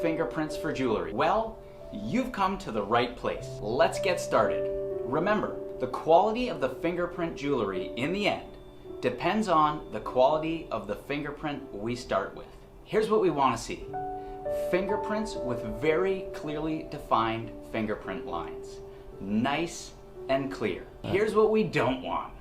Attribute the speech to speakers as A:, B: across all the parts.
A: fingerprints for jewelry? Well, you've come to the right place. Let's get started. Remember, the quality of the fingerprint jewelry in the end depends on the quality of the fingerprint we start with. Here's what we want to see. Fingerprints with very clearly defined fingerprint lines. Nice and clear. Here's what we don't want.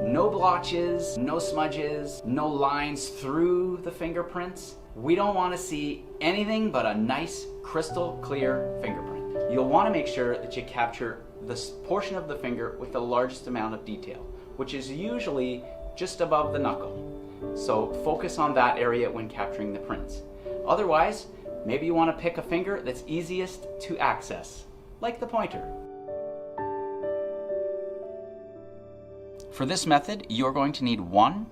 A: No blotches, no smudges, no lines through the fingerprints. We don't want to see anything but a nice crystal clear fingerprint. You'll want to make sure that you capture this portion of the finger with the largest amount of detail, which is usually just above the knuckle. So focus on that area when capturing the prints. Otherwise, maybe you want to pick a finger that's easiest to access, like the pointer. For this method, you're going to need one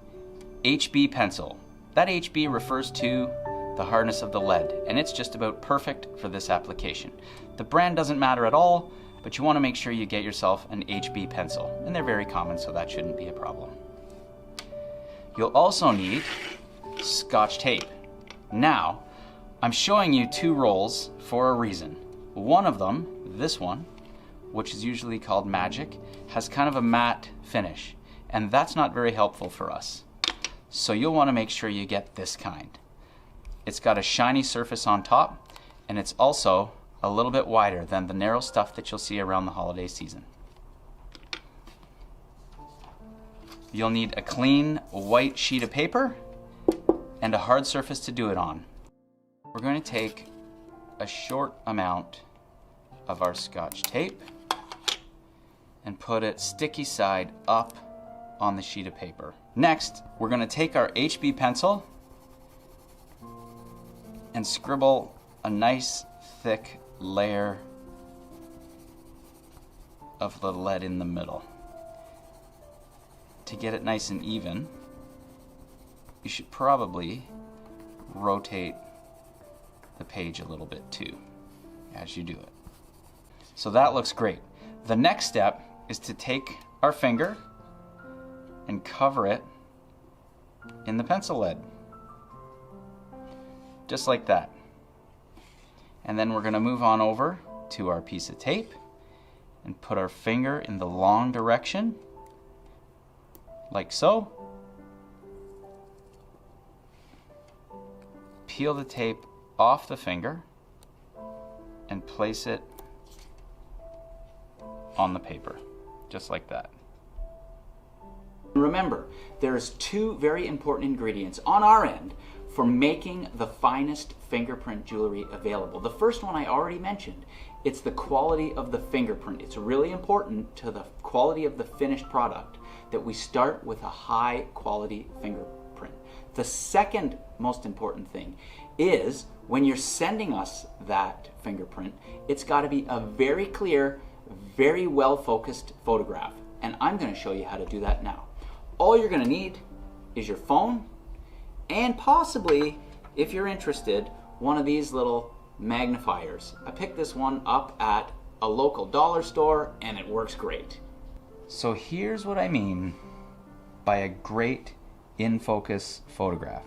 A: HB pencil. That HB refers to the hardness of the lead, and it's just about perfect for this application. The brand doesn't matter at all, but you want to make sure you get yourself an HB pencil, and they're very common, so that shouldn't be a problem. You'll also need Scotch tape. Now, I'm showing you two rolls for a reason. One of them, this one, which is usually called Magic, has kind of a matte finish, and that's not very helpful for us. So you'll want to make sure you get this kind. It's got a shiny surface on top, and it's also a little bit wider than the narrow stuff that you'll see around the holiday season. You'll need a clean white sheet of paper and a hard surface to do it on. We're going to take a short amount of our Scotch tape and put it sticky side up on the sheet of paper. Next, we're going to take our HB pencil and scribble a nice thick layer of the lead in the middle. To get it nice and even, you should probably rotate the page a little bit too as you do it. So that looks great. The next step is to take our finger and cover it in the pencil lead. Just like that. And then we're going to move on over to our piece of tape and put our finger in the long direction, like so. Peel the tape off the finger and place it on the paper, just like that. Remember, there's two very important ingredients on our end for making the finest fingerprint jewelry available. The first one I already mentioned. It's the quality of the fingerprint. It's really important to the quality of the finished product that we start with a high quality fingerprint. The second most important thing is when you're sending us that fingerprint, it's got to be a very clear, very well focused photograph. And I'm going to show you how to do that now. All you're going to need is your phone and possibly, if you're interested, one of these little magnifiers. I picked this one up at a local dollar store and it works great. So here's what I mean by a great in-focus photograph.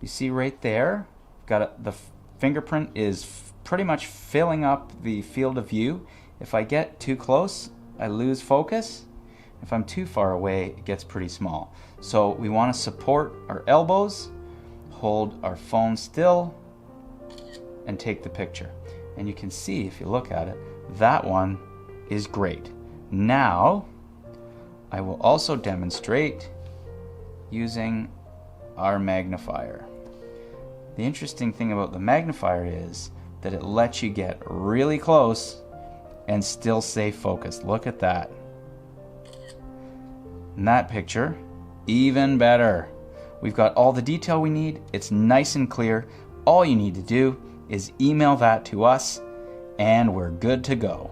A: You see right there, the fingerprint is pretty much filling up the field of view. If I get too close, I lose focus. If I'm too far away, it gets pretty small. So we want to support our elbows, hold our phone still, and take the picture. And you can see, if you look at it, that one is great. Now, I will also demonstrate using our magnifier. The interesting thing about the magnifier is that it lets you get really close and still stay focused. Look at that. And that picture, even better. We've got all the detail we need. It's nice and clear. All you need to do is email that to us and we're good to go.